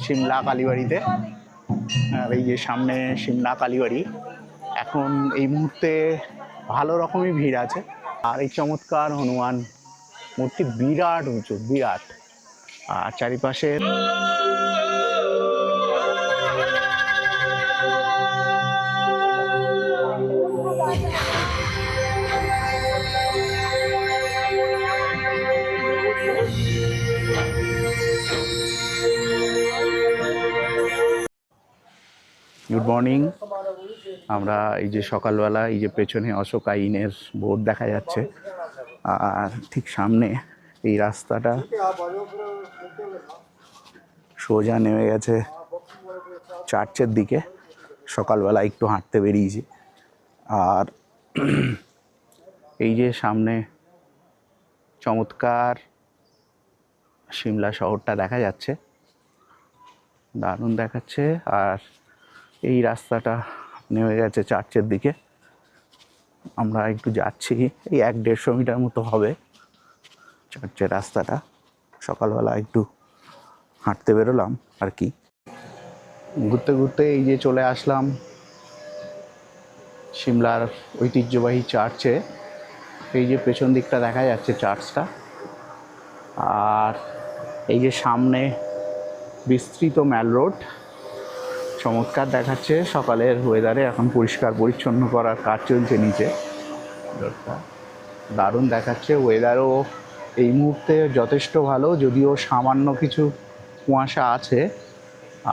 সিমলা কালীবাড়িতে। আর এই যে সামনে সিমলা কালীবাড়ি, এখন এই মুহূর্তে ভালো রকমই ভিড় আছে। আর এই চমৎকার হনুমান মূর্তি বিরাট উঁচু, বিরাট। আর চারিপাশে গুড মর্নিং। আমরা এই যে সকালবেলা, এই যে পেছনে অশোক আইনের বোর্ড দেখা যাচ্ছে, আর ঠিক সামনে এই রাস্তাটা সোজা নেমে গেছে চার্চের দিকে। সকালবেলা একটু হাঁটতে বেরিয়েছি। আর এই যে সামনে চমৎকার সিমলা শহরটা দেখা যাচ্ছে, দারুণ দেখাচ্ছে। আর এই রাস্তাটা নেমে গেছে চার্চের দিকে। আমরা একটু যাচ্ছি, এই 1-150 মিটার মতো হবে চার্চের রাস্তাটা। সকালবেলা একটু হাঁটতে বেরোলাম আর কি। ঘুরতে ঘুরতে এই যে চলে আসলাম সিমলার ঐতিহ্যবাহী চার্চে। এই যে পেছন দিকটা দেখা যাচ্ছে চার্চটা, আর এই যে সামনে বিস্তৃত ম্যাল রোড, চমৎকার দেখাচ্ছে। সকালের ওয়েদারে এখন পরিষ্কার পরিচ্ছন্ন করার কাজ চলছে নিচে। রোডটা দারুণ দেখাচ্ছে। ওয়েদারও এই মুহূর্তে যথেষ্ট ভালো, যদিও সামান্য কিছু কুয়াশা আছে।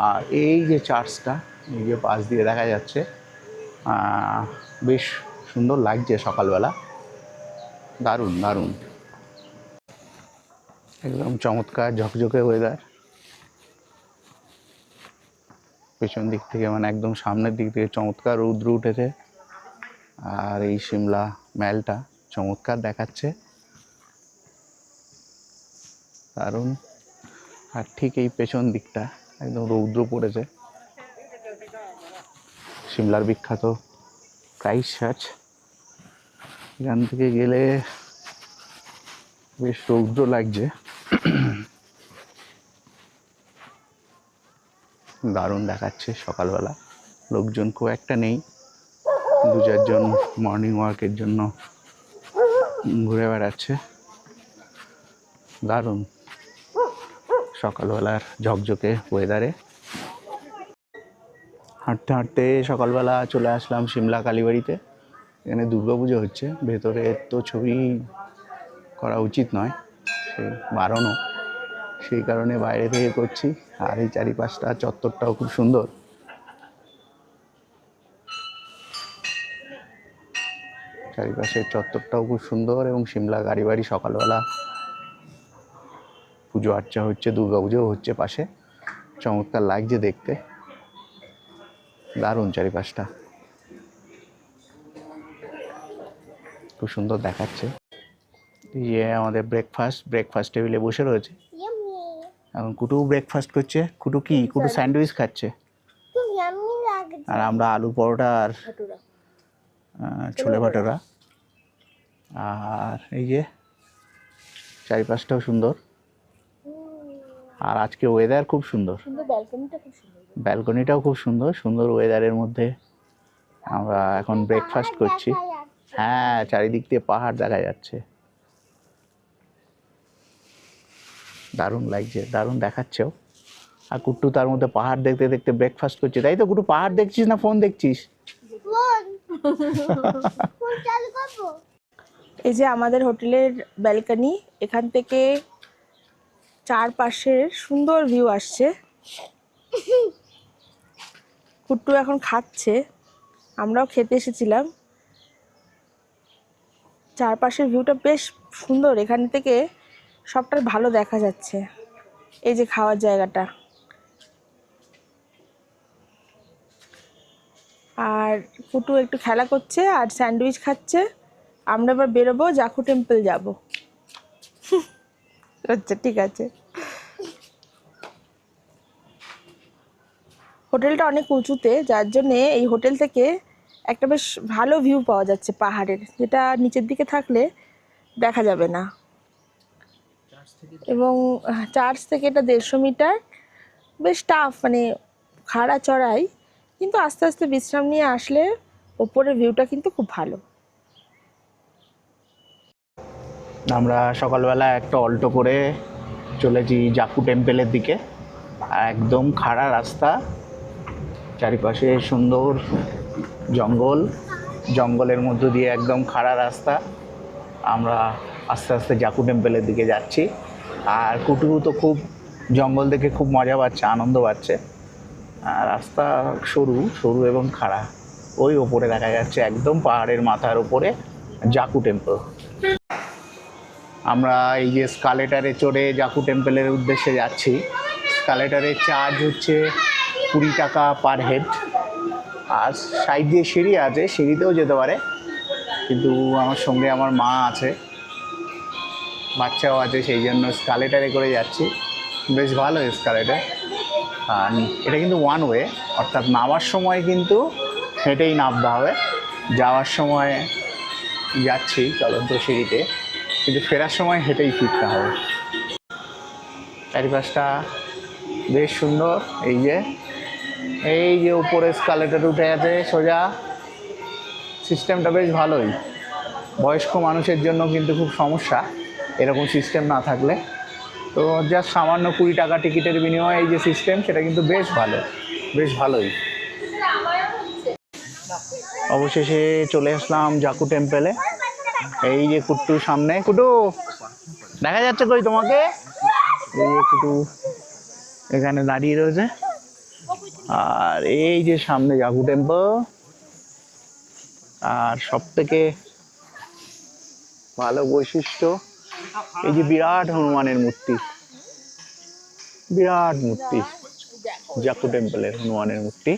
আর এই যে চার্চটা, এই যে পাশ দিয়ে দেখা যাচ্ছে, বেশ সুন্দর লাগছে সকালবেলা। দারুণ দারুণ, একদম চমৎকার ঝকঝকে ওয়েদার। পেছন দিক থেকে মানে একদম সামনের দিক থেকে চমৎকার রৌদ্র উঠেছে। আর এই সিমলা ম্যালটা চমৎকার দেখাচ্ছে, দারুণ। আর ঠিক এই পেছন দিকটা একদম রৌদ্র পড়েছে। সিমলার বিখ্যাত ক্রাইস্ট চার্চ, এখান থেকে গেলে বেশ রৌদ্র লাগছে। দারুণ দেখাচ্ছে সকালবেলা। লোকজন খুব একটা নেই, 2-4 জন মর্নিং ওয়াকের জন্য ঘুরে বেড়াচ্ছে। দারুণ সকালবেলার ঝকঝকে ওয়েদারে। হাঁটতে হাঁটতে সকালবেলা চলে আসলাম সিমলা কালীবাড়িতে। এখানে দুর্গাপুজো হচ্ছে। ভেতরে তো ছবি করা উচিত নয়, সেই বারণও, সেই কারণে বাইরে থেকে করছি। আর এই চারিপাশটা চত্বরটাও খুব সুন্দর। চারিপাশের চত্বরটাও খুব সুন্দর এবং সিমলা কালীবাড়ি সকালবেলা পুজো আর্চা হচ্ছে, দুর্গাপুজোও হচ্ছে পাশে। চমৎকার লাগছে দেখতে, দারুণ। চারিপাশটা খুব সুন্দর দেখাচ্ছে। ইয়ে আমাদের ব্রেকফাস্ট টেবিলে বসে রয়েছে। এখন কুটু ব্রেকফাস্ট করছে। কুটু কি? কুটু স্যান্ডউইচ খাচ্ছে। আর আমরা আলু পরোটা আর ছোলে ভাটোরা। আর এই যে চারিপাশটাও সুন্দর। আর আজকে ওয়েদার খুব সুন্দর, ব্যালকনিটাও খুব সুন্দর। সুন্দর ওয়েদারের মধ্যে আমরা এখন ব্রেকফাস্ট করছি। হ্যাঁ, চারিদিক দিয়ে পাহাড় দেখা যাচ্ছে, দারুণ লাগছে, দারুণ দেখাচ্ছেও। আর কুট্টু তার মধ্যে পাহাড় দেখতে দেখতে ব্রেকফাস্ট করছে, তাই তো? কুট্টু পাহাড় দেখছিস না ফোন দেখছিস? এই যে আমাদের হোটেলের ব্যালকনি, এখান থেকে চারপাশের সুন্দর ভিউ আসছে। কুট্টু এখন খাচ্ছে, আমরাও খেতে এসেছিলাম। চারপাশের ভিউটা বেশ সুন্দর, এখান থেকে সবটা ভালো দেখা যাচ্ছে। এই যে খাওয়ার জায়গাটা, আর কুটু একটু খেলা করছে আর স্যান্ডউইচ খাচ্ছে। আমরা এবার বেরোবো, জাখু টেম্পল যাব। আচ্ছা ঠিক আছে। হোটেলটা অনেক উঁচুতে, যার জন্যে এই হোটেল থেকে একটা বেশ ভালো ভিউ পাওয়া যাচ্ছে পাহাড়ের, যেটা নিচের দিকে থাকলে দেখা যাবে না। এবং চার্চ থেকে এটা 150 মিটার। বেশ টাফ, মানে খাড়া চড়াই, কিন্তু আস্তে আস্তে বিশ্রাম নিয়ে আসলে ওপরের ভিউটা কিন্তু খুব ভালো। আমরা সকালবেলা একটা অল্টো করে চলেছি জাকু টেম্পেলের দিকে। একদম খাড়া রাস্তা, চারিপাশে সুন্দর জঙ্গল, জঙ্গলের মধ্য দিয়ে একদম খাড়া রাস্তা। আমরা আস্তে আস্তে জাকু টেম্পেলের দিকে যাচ্ছি। আর কুটু তো খুব জঙ্গল দেখে খুব মজা পাচ্ছে, আনন্দ পাচ্ছে। আর রাস্তা সরু সরু এবং খাড়া। ওই ওপরে দেখা যাচ্ছে একদম পাহাড়ের মাথার ওপরে জাকু টেম্পল। আমরা এই যে স্কালেটারে চড়ে জাকু টেম্পলের উদ্দেশ্যে যাচ্ছি। স্কালেটারের চার্জ হচ্ছে 20 টাকা পার হেড। আর সাইড দিয়ে সিঁড়ি আছে, সিঁড়িতেও যেতে পারে, কিন্তু আমার সঙ্গে আমার মা আছে, বাচ্চাও আছে, সেই জন্য স্কালেটারে করে যাচ্ছি। বেশ ভালো স্কালেটার। আর এটা কিন্তু ওয়ান ওয়ে, অর্থাৎ নামার সময় কিন্তু হেঁটেই নামতে হবে। যাওয়ার সময় যাচ্ছি চলন্ত সিঁড়িতে, কিন্তু ফেরার সময় হেঁটেই ফিরতে হবে। চারিপাশটা বেশ সুন্দর। এই যে উপরে স্কালেটার উঠে আছে সোজা, সিস্টেমটা বেশ ভালোই। বয়স্ক মানুষের জন্য কিন্তু খুব সমস্যা এরকম সিস্টেম না থাকলে। তো জাস্ট সামান্য 20 টাকা টিকিটের বিনিময়ে এই যে সিস্টেম, সেটা কিন্তু বেশ ভালো, বেশ ভালোই। অবশেষে চলে আসলাম জাকু টেম্পেলে। এই যে কুট্টুর সামনে, কুটু দেখা যাচ্ছে কই তোমাকে? এই যে কুটু এখানে দাঁড়িয়ে রয়েছে। আর এই যে সামনে জাকু টেম্পল। আর সব থেকে ভালো বৈশিষ্ট্য এই যে বিরাট হনুমানের মূর্তি, বিরাট মূর্তি, জাকু টেম্পলের হনুমানের মূর্তি।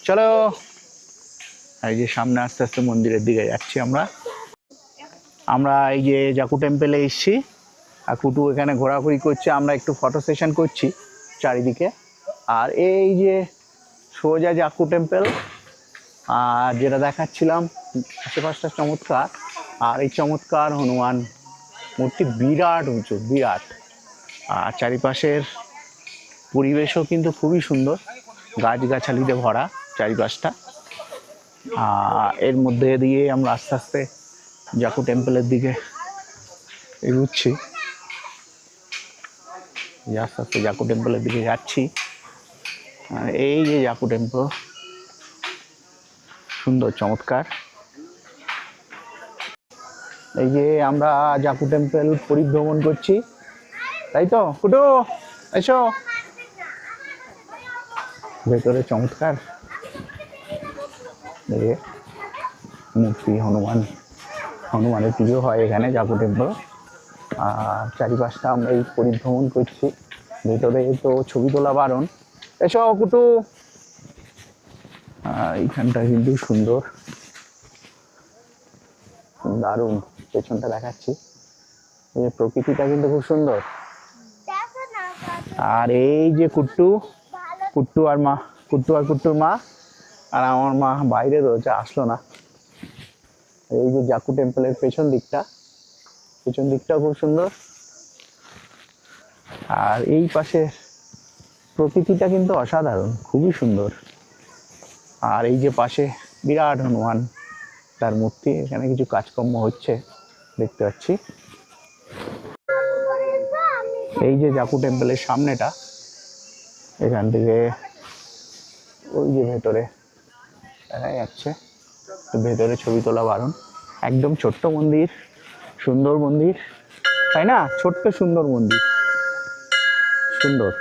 চলো এই যে সামনে আস্তে আস্তে মন্দিরের দিকে যাচ্ছি আমরা এই যে জাকু টেম্পলে এসেছি। আর কুটু এখানে ঘোরাঘুরি করছে, আমরা একটু ফটো সেশন করছি চারিদিকে। আর এই যে সোজা জাকু টেম্পল, আর যেটা দেখাচ্ছিলাম আশেপাশটা চমৎকার। আর এই চমৎকার হনুমান মূর্তি বিরাট উঁচু, বিরাট। আর চারিপাশের পরিবেশও কিন্তু খুবই সুন্দর, গাছগাছালিতে ভরা চারিপাশটা। এর মধ্যে দিয়ে আমরা আস্তে আস্তে জাকু টেম্পলের দিকে এগুচ্ছি, আস্তে আস্তে জাকু টেম্পলের দিকে যাচ্ছি। আর এই যে জাকু টেম্পল, সুন্দর চমৎকার। এই যে আমরা জাকু টেম্পল পরিভ্রমণ করছি, তাই তো কুটু? এসো, ভেতরে চমৎকার মূর্তি, হনুমানের পুজো হয় এখানে জাকু টেম্পল। আর চারিপাশটা আমরা এই পরিভ্রমণ করছি। ভেতরে তো ছবি তোলা বারণ। এসো কুটু। এইখানটা কিন্তু সুন্দর, দারুণ। পেছনটা দেখাচ্ছি, এই প্রকৃতিটা কিন্তু খুব সুন্দর। আর এই যে কুট্টু আর কুট্টুর মা আর আমার মা বাইরে রয়েছে, আসলো না। এই যে জাকু টেম্পলের পেছন দিকটাও খুব সুন্দর। আর এই পাশে প্রকৃতিটা কিন্তু অসাধারণ, খুবই সুন্দর। আর এই যে পাশে বিরাট হনুমান, তার মূর্তি। এখানে কিছু কাজকর্ম হচ্ছে দেখতে পাচ্ছি। এই যে জাকু টেম্পলের সামনেটা, এখান থেকে ওই যে ভেতরে দেখা যাচ্ছে, তো ভেতরে ছবি তোলা বারণ। একদম ছোট্ট মন্দির, সুন্দর মন্দির, তাই না? ছোট্ট সুন্দর মন্দির, সুন্দর।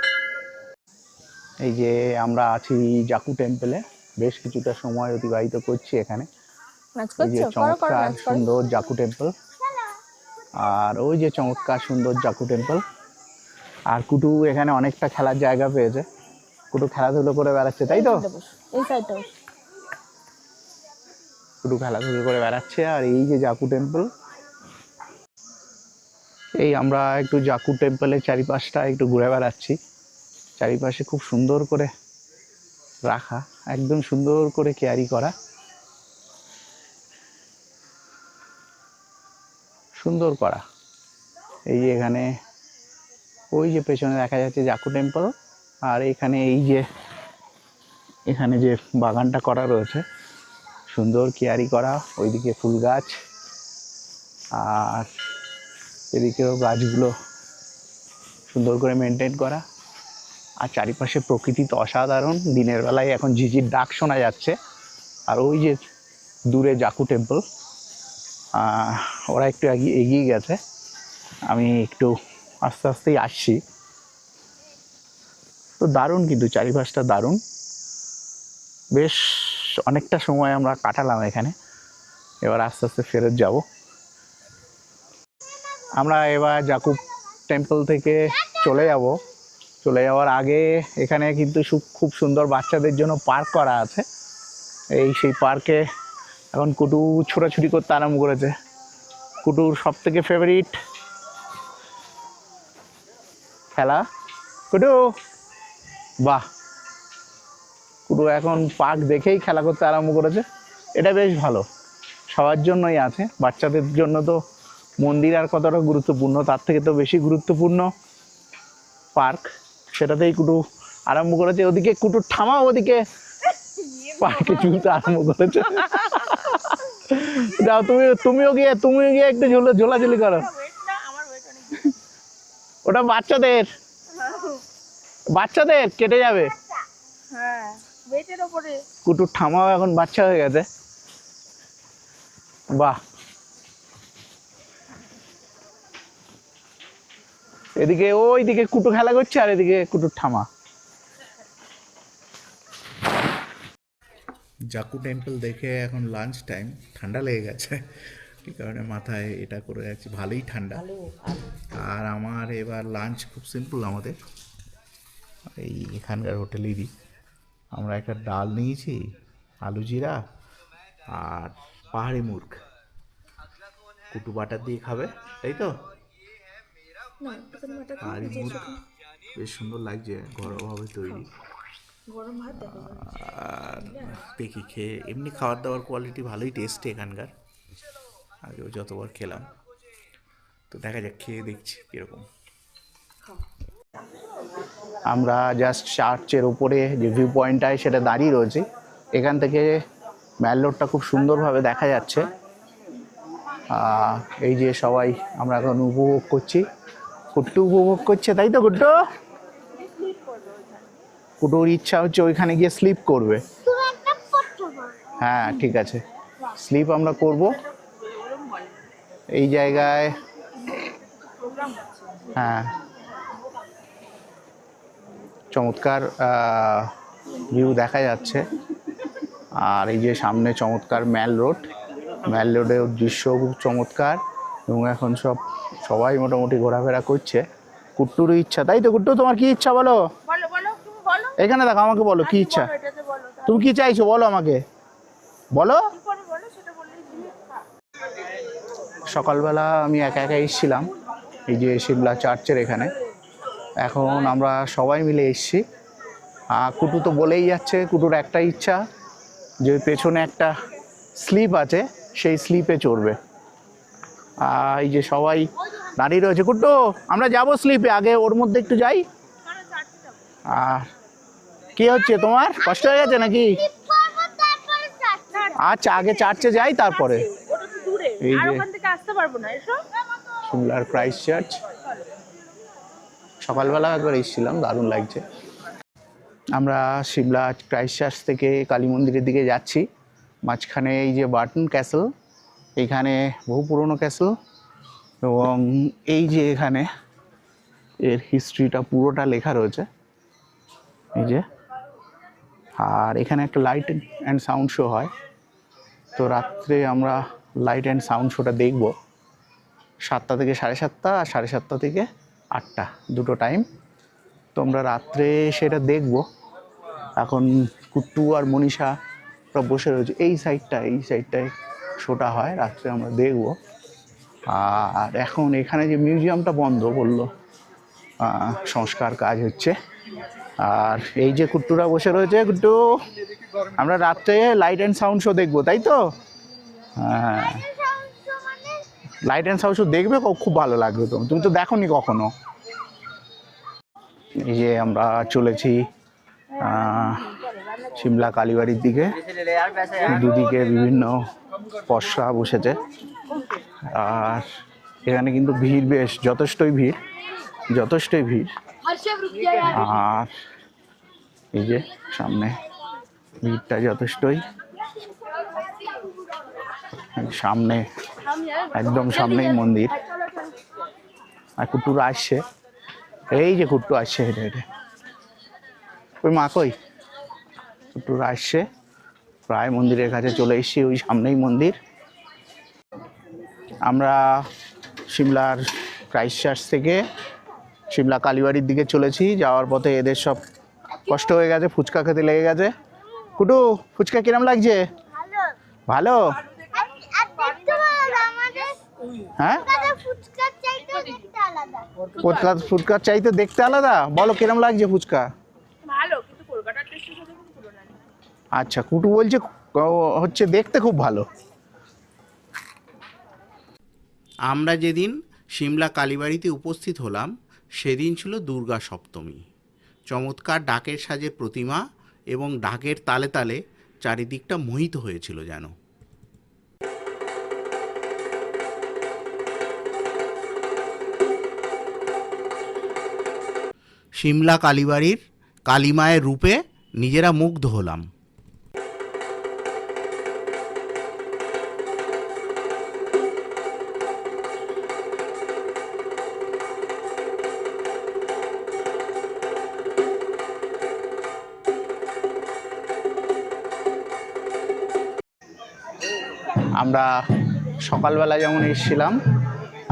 এই যে আমরা আছি জাকু টেম্পলে, বেশ কিছুটা সময় অতিবাহিত করছি এখানে। এই যে চমৎকার সুন্দর জাকু টেম্পল, আর ওই যে চমৎকার সুন্দর জাকু টেম্পল। আর কুটু এখানে অনেকটা খেলার জায়গা পেয়েছে, কুটু খেলাধুলো করে বেড়াচ্ছে, তাই তো? কুটু খেলাধুলো করে বেড়াচ্ছে। আর এই যে জাকু টেম্পল, এই আমরা একটু জাকু টেম্পলের চারিপাশটা একটু ঘুরে বেড়াচ্ছি। চারিপাশে খুব সুন্দর করে রাখা, একদম সুন্দর করে কেয়ারি করা, সুন্দর করা। এই যে এখানে ওই যে পেছনে দেখা যাচ্ছে জাকু টেম্পল, আর এখানে এই যে এখানে যে বাগানটা করা রয়েছে, সুন্দর কেয়ারি করা, ওইদিকে ফুল গাছ আর এদিকেও গাছগুলো সুন্দর করে মেনটেন করা। আর চারিপাশে প্রকৃতি তো অসাধারণ। দিনের বেলায় এখন ঝিঝির ডাক শোনা যাচ্ছে। আর ওই যে দূরে জাকু টেম্পল, ওরা একটু এগিয়ে গেছে, আমি একটু আস্তে আস্তেই আসছি। তো দারুণ, কিন্তু চারিপাশটা দারুণ। বেশ অনেকটা সময় আমরা কাটালাম এখানে, এবার আস্তে আস্তে ফেরত যাব। আমরা এবার জাকুব টেম্পল থেকে চলে যাওয়ার আগে এখানে কিন্তু খুব সুন্দর বাচ্চাদের জন্য পার্ক করা আছে। সেই পার্কে এখন কুটু ছোটাছুটি করতে আরম্ভ করেছে। কুটুর সব থেকে ফেভারিট খেলা। কুটু, বাহ, কুটু এখন পার্ক দেখেই খেলা করতে আরম্ভ করেছে। এটা বেশ ভালো, সবার জন্যই আছে। বাচ্চাদের জন্য তো মন্দির আর কতটা গুরুত্বপূর্ণ, তার থেকে তো বেশি গুরুত্বপূর্ণ পার্ক। সেটাতেই কুটু আরম্ভ করেছে। ওদিকে কুটুর ঠামা ওদিকে পার্কে ঝুলতে আরম্ভ করেছে। যাও, তুমিও গিয়ে একটু ঝোলাঝুলি করো। ওটা বাচ্চাদের কেটে যাবে। কুটুর ঠামাও এখন বাচ্চা হয়ে গেছে। বাহ, এদিকে ওইদিকে কুটু খেলা করছে আর এদিকে কুটুর ঠামা। জাকু টেম্পল দেখে এখন লাঞ্চ টাইম। ঠান্ডা লেগে গেছে, এই কারণে মাথায় এটা করে যাচ্ছি। ভালোই ঠান্ডা। আর আমার এবার লাঞ্চ খুব সিম্পল। আমাদের এই এখানকার হোটেলেরই আমরা একটা ডাল নিয়েছি, আলু জিরা আর পাহাড়ি মুরগ। কুটু বাটার দিয়ে খাবে, তাই তো? পাহাড়ি মুরগ বেশ সুন্দর লাগছে, ঘরোয়াভাবে তৈরি। আর দেখি খেয়ে, এমনি খাবার দাবার কোয়ালিটি ভালোই, টেস্ট এখানকার। আগেও যতবার খেলাম, তো দেখা যাক, খেয়ে দেখছি কীরকম। আমরা জাস্ট চার্চের উপরে যে ভিউ পয়েন্টটায় সেটা দাঁড়িয়ে রয়েছি। এখান থেকে ম্যাল রোডটা খুব সুন্দরভাবে দেখা যাচ্ছে। এই যে সবাই আমরা এখন উপভোগ করছি। কুট্টু উপভোগ করছে, তাই তো কুট্টু? কুটুর ইচ্ছা হচ্ছে ওইখানে গিয়ে স্লিপ করবে। হ্যাঁ, ঠিক আছে, স্লিপ আমরা করব এই জায়গায়। হ্যাঁ, চমৎকার ভিউ দেখা যাচ্ছে। আর এই যে সামনে চমৎকার ম্যাল রোডের দৃশ্য খুব চমৎকার। এবং এখন সবাই মোটামুটি ঘোরাফেরা করছে। কুট্টুর ইচ্ছা, তাই তো? কুট্টু, তোমার কি ইচ্ছা বলো? এখানে দেখো, আমাকে বলো কি ইচ্ছা। তুমি কি চাইছো বলো আমাকে, বলো। সকালবেলা আমি একা এসেছিলাম এই যে সিমলা চার্চের এখানে। এখন আমরা সবাই মিলে এসেছি। কুটু তো বলেই যাচ্ছে, কুটুর একটা ইচ্ছা যে পেছনে একটা স্লিপ আছে, সেই স্লিপে চড়বে। এই যে সবাই দাঁড়িয়ে রয়েছে। কুট্টু, আমরা যাব স্লিপে, আগে ওর মধ্যে একটু যাই। আর কি হচ্ছে, তোমার কষ্ট হয়ে গেছে নাকি? আচ্ছা, আগে চার্চে যাই, তারপরে। এই যে সিমলার ক্রাইস্ট চার্চ, সকালবেলা একবার এসেছিলাম, দারুণ লাগছে। আমরা সিমলা ক্রাইস্ট চার্চ থেকে কালী মন্দিরের দিকে যাচ্ছি। মাঝখানে এই যে বার্টন ক্যাসেল, এইখানে বহু পুরনো ক্যাসেল। এবং এই যে এখানে এর হিস্ট্রিটা পুরোটা লেখা রয়েছে, এই যে। আর এখানে একটা লাইট অ্যান্ড সাউন্ড শো হয়। তো রাত্রে আমরা লাইট অ্যান্ড সাউন্ড শোটা দেখব 7টা থেকে 7:30 আর 7:30 থেকে 8টা, দুটো টাইম। তো আমরা রাত্রে সেটা দেখব। এখন কুট্টু আর মনীষা সব বসে রয়েছে এই সাইডটায় শোটা হয়, রাত্রে আমরা দেখব। আর এখন এখানে যে মিউজিয়ামটা বন্ধ বললো, সংস্কার কাজ হচ্ছে। আর এই যে কুট্টুরা বসে রয়েছে, কুট্টু, আমরা রাত্রে লাইট অ্যান্ড সাউন্ড শো দেখবো, তাই তো? হ্যাঁ, লাইট অ্যান্ড সাউন্ড শো দেখবে, খুব ভালো লাগবে। তুমি তো দেখোনি কখনো। এই যে আমরা চলেছি সিমলা কালীবাড়ির দিকে। দুদিকে বিভিন্ন পসরা বসেছে আর এখানে কিন্তু ভিড় বেশ যথেষ্টই ভিড়। আর এই যে সামনে ভিড়টা যথেষ্টই, সামনে একদম সামনেই মন্দির। আর কুট্টুরা আসছে, এই যে কুট্টু আসছে হেঁটে হেঁটে। ওই মা কই? কুট্টুরা আসছে, প্রায় মন্দিরের কাছে চলে এসেছি। ওই সামনেই মন্দির। আমরা সিমলার ক্রাইস্ট চার্চ থেকে সিমলা কালীবাড়ির দিকে চলেছি। যাওয়ার পথে এদের সব কষ্ট হয়ে গেছে, ফুচকা খেতে লেগে গেছে। কুটু, ফুচকা কিরম লাগছে? ভালো। হ্যাঁ, ফুচকার চাইতে দেখতে আলাদা। বলো কিরম লাগছে ফুচকা? আচ্ছা, কুটু বলছে হচ্ছে দেখতে খুব ভালো। আমরা যেদিন সিমলা কালীবাড়িতে উপস্থিত হলাম সেদিন ছিল দুর্গা সপ্তমী। চমৎকার ডাকের সাজে প্রতিমা এবং ডাকের তালে তালে চারিদিকটা মোহিত হয়েছিল যেন। সিমলা কালীবাড়ির কালীমায়ের রূপে নিজেরা মুগ্ধ হলাম। আমরা সকালবেলা যেমন এসেছিলাম,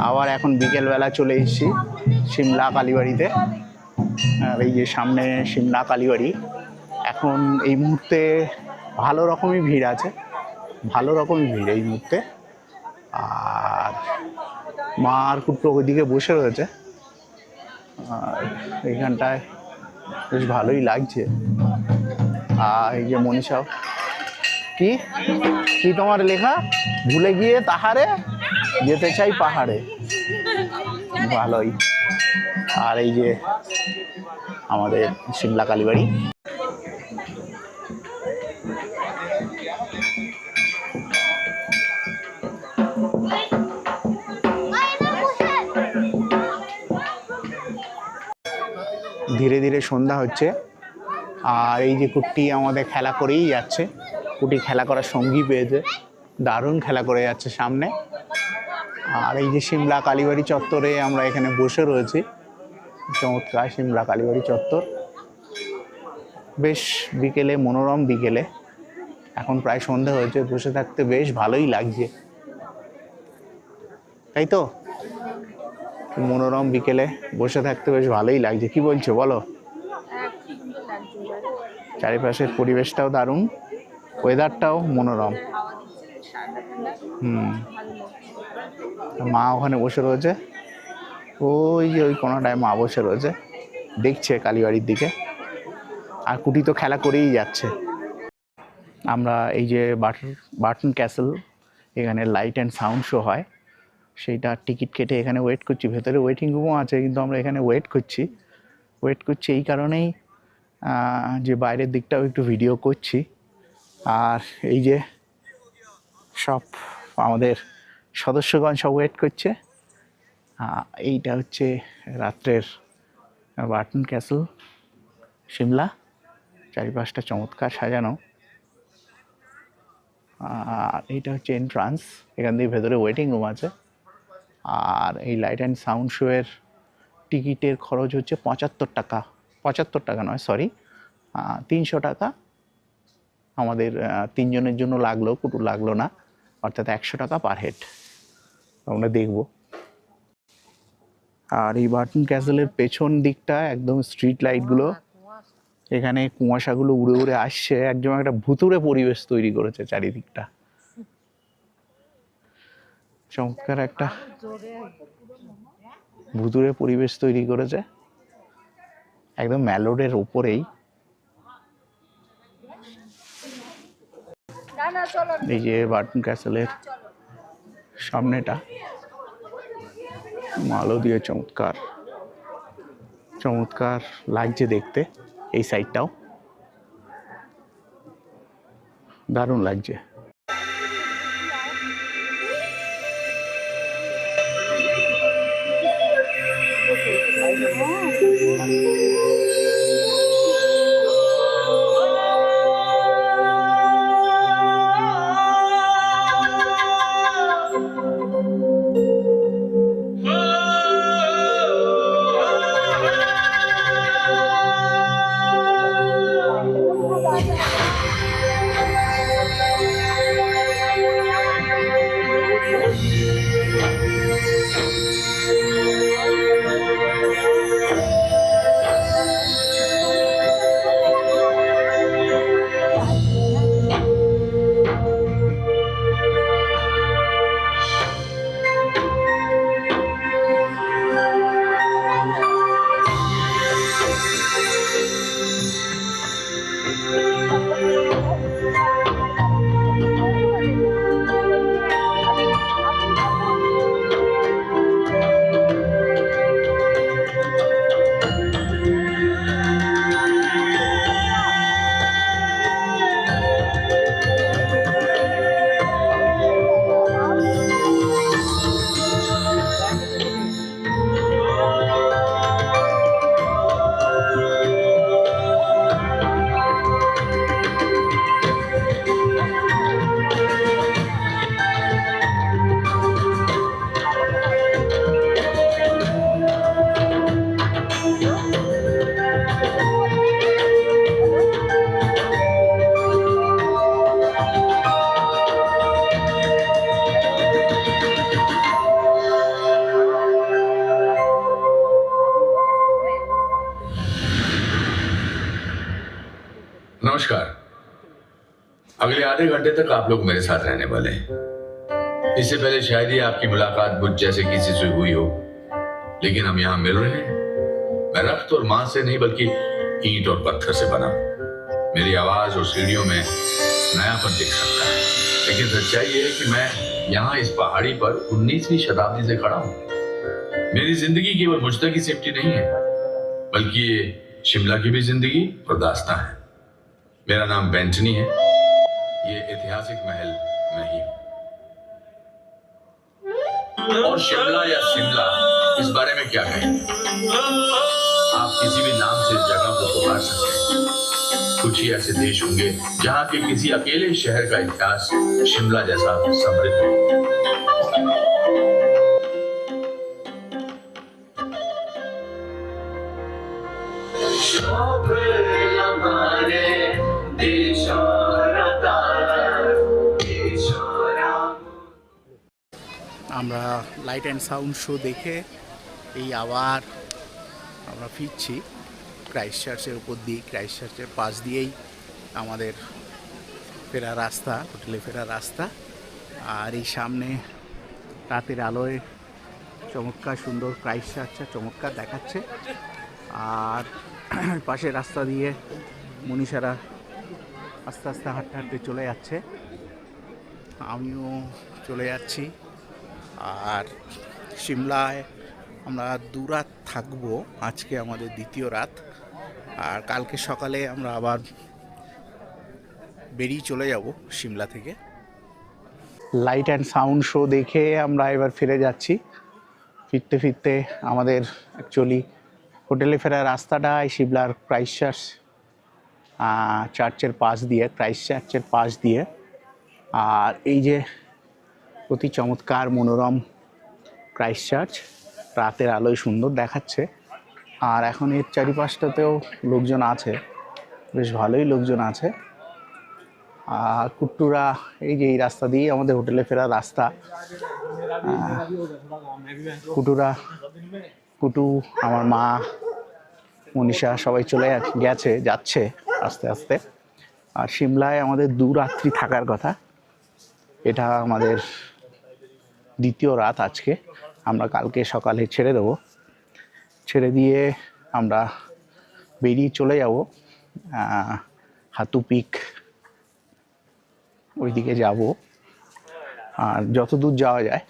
আবার এখন বিকেলবেলা চলে এসেছি সিমলা কালীবাড়িতে। আর এই যে সামনে সিমলা কালীবাড়ি। এখন এই মুহূর্তে ভালো রকমই ভিড় আছে, এই মুহূর্তে। আর মা আর কুট্টু ওইদিকে বসে রয়েছে। আর এইখানটায় বেশ ভালোই লাগছে। আর এই যে মনীষাও, কি কি তোমার লেখা? ভুলে গিয়ে তাহারে যেতে চাই পাহাড়ে। ভালোই। আর এই যে আমাদের সিমলা কালীবাড়ি। ধীরে ধীরে সন্ধ্যা হচ্ছে। আর এই যে কুট্টি আমাদের খেলা করেই যাচ্ছে। কুটি খেলা করার সঙ্গী পেয়েছে, দারুণ খেলা করে যাচ্ছে সামনে। আর এই যে সিমলা কালীবাড়ি চত্বরে আমরা এখানে বসে রয়েছি। চমৎকার সিমলা কালীবাড়ি চত্বর, বেশ বিকেলে, মনোরম বিকেলে। এখন প্রায় সন্ধে হয়েছে, বসে থাকতে বেশ ভালোই লাগছে, তাই তো? মনোরম বিকেলে বসে থাকতে বেশ ভালোই লাগছে। কি বলছো বলো? চারিপাশের পরিবেশটাও দারুণ, ওয়েদারটাও মনোরম। মা ওখানে বসে রয়েছে, ওই যে ওই কোনাটায় মা বসে রয়েছে, দেখছে কালীবাড়ির দিকে। আর কুটি তো খেলা করেই যাচ্ছে। আমরা এই যে বার্টন ক্যাসেল, এখানে লাইট অ্যান্ড সাউন্ড শো হয়, সেইটা টিকিট কেটে এখানে ওয়েট করছি। ভেতরে ওয়েটিং রুমও আছে, কিন্তু আমরা এখানে ওয়েট করছি এই কারণেই যে বাইরের দিকটাও একটু ভিডিও করছি। আর এই যে সব আমাদের সদস্যগণ সব ওয়েট করছে। এইটা হচ্ছে রাত্রের বার্টন ক্যাসেল সিমলা, চারিপাশটা চমৎকার সাজানো। আর এইটা হচ্ছে এন্ট্রান্স, এখান থেকে ভেতরে ওয়েটিং রুম আছে। আর এই লাইট অ্যান্ড সাউন্ড শোয়ের টিকিটের খরচ হচ্ছে 75 টাকা। 75 টাকা নয়, সরি, 300 টাকা। আমাদের 3 জনের জন্য লাগলো, কুটু লাগলো না, অর্থাৎ 100 টাকা পার হেড। আমরা দেখব। আর এই বার্টন ক্যাসেলের পেছন দিকটা একদম স্ট্রিট লাইটগুলো, এখানে কুয়াশাগুলো উড়ে উড়ে আসছে, একদম একটা ভুতুড়ে পরিবেশ তৈরি করেছে চারিদিকটা। চমৎকার একটা ভুতুড়ে পরিবেশ তৈরি করেছে, একদম মেন রোডের উপরেই। এই যে বার্টন ক্যাসেলের সামনেটা আলো দিয়ে চমৎকার চমৎকার লাগছে দেখতে, এই সাইডটাও দারুণ লাগছে। नमस्कार। अगले आधे घंटे तक आप लोग मेरे साथ रहने वाले हैं। इससे पहले शायद ही आपकी मुलाकात मुझ जैसे किसी से हुई हो, लेकिन हम यहाँ मिल रहे हैं। मैं रक्त और मांस से नहीं बल्कि ईंट और पत्थर से बना हूं। मेरी आवाज और सीढ़ियों में नयापन दिख सकता है, लेकिन सच्चाई ये है कि मैं यहाँ इस पहाड़ी पर 19वीं शताब्दी से खड़ा हूँ। मेरी जिंदगी केवल मुझ तक ही सिमटी नहीं है, बल्कि ये शिमला की भी जिंदगी और दास्तां है। मेरा नाम बेंटनी है। ये ऐतिहासिक महल मैं ही हूं। और शिमला या शिमला, इस बारे में क्या कहें? आप किसी भी नाम से इस जगह को पुकार सकते हैं। कुछ ही ऐसे देश होंगे जहां के किसी अकेले शहर का इतिहास शिमला जैसा समृद्ध है। আমরা লাইট অ্যান্ড সাউন্ড শো দেখে এই আবার আমরা ফিরছি ক্রাইস্ট চার্চের উপর দিয়ে। ক্রাইস্ট চার্চের পাশ দিয়েই আমাদের ফেরার রাস্তা, হোটেলে ফেরার রাস্তা। আর এই সামনে রাতের আলোয় চমৎকার সুন্দর ক্রাইস্ট চার্চটা চমৎকার দেখাচ্ছে। আর পাশের রাস্তা দিয়ে মনীষারা আস্তে আস্তে হাঁটতে হাঁটতে চলে যাচ্ছে, আমিও চলে যাচ্ছি। আর সিমলায় আমরা 2 রাত থাকবো, আজকে আমাদের দ্বিতীয় রাত। আর কালকে সকালে আমরা আবার বেরিয়ে চলে যাব সিমলা থেকে। লাইট অ্যান্ড সাউন্ড শো দেখে আমরা এবার ফিরে যাচ্ছি। ফিরতে ফিরতে আমাদের অ্যাকচুয়ালি হোটেলে ফেরার রাস্তাটা এই সিমলার ক্রাইস্ট চার্চ চার্চের পাশ দিয়ে, ক্রাইস্ট চার্চের পাশ দিয়ে। আর এই যে অতি চমৎকার মনোরম ক্রাইস্ট চার্চ, রাতের আলোয় সুন্দর দেখাচ্ছে। আর এখন এর চারিপাশটাতেও লোকজন আছে, বেশ ভালোই লোকজন আছে। আর কুট্টুরা এই যে এই রাস্তা দিয়ে আমাদের হোটেলে ফেরার রাস্তা। কুটু, আমার মা, মনীষা সবাই চলে যাচ্ছে আস্তে আস্তে। আর সিমলায় আমাদের 2 রাত্রি থাকার কথা, এটা আমাদের দ্বিতীয় রাত আজকে। আমরা কালকে সকালে ছেড়ে দেবো, ছেড়ে দিয়ে আমরা বেরিয়ে চলে যাব হাতু পিক, ওইদিকে যাব। আর যতদূর যাওয়া যায়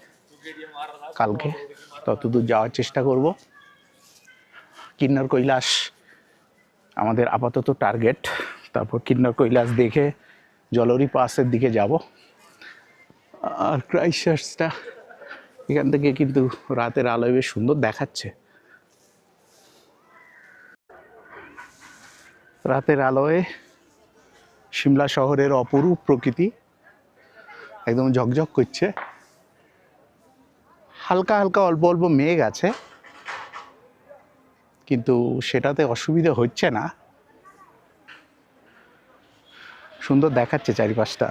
কালকে ততদূর যাওয়ার চেষ্টা করব। কিন্নর কৈলাস আমাদের আপাতত টার্গেট। তারপর কিন্নর কৈলাস দেখে জলরি পাসের দিকে যাব। আর ক্রাইস্টচার্চটা এখান থেকে কিন্তু রাতের আলোয় বেশ সুন্দর দেখাচ্ছে। রাতের আলোয় সিমলা শহরের অপরূপ প্রকৃতি একদম ঝকঝক করছে। হালকা হালকা অল্প অল্প মেঘ আছে, কিন্তু সেটাতে অসুবিধা হচ্ছে না, সুন্দর দেখাচ্ছে চারিপাশটা।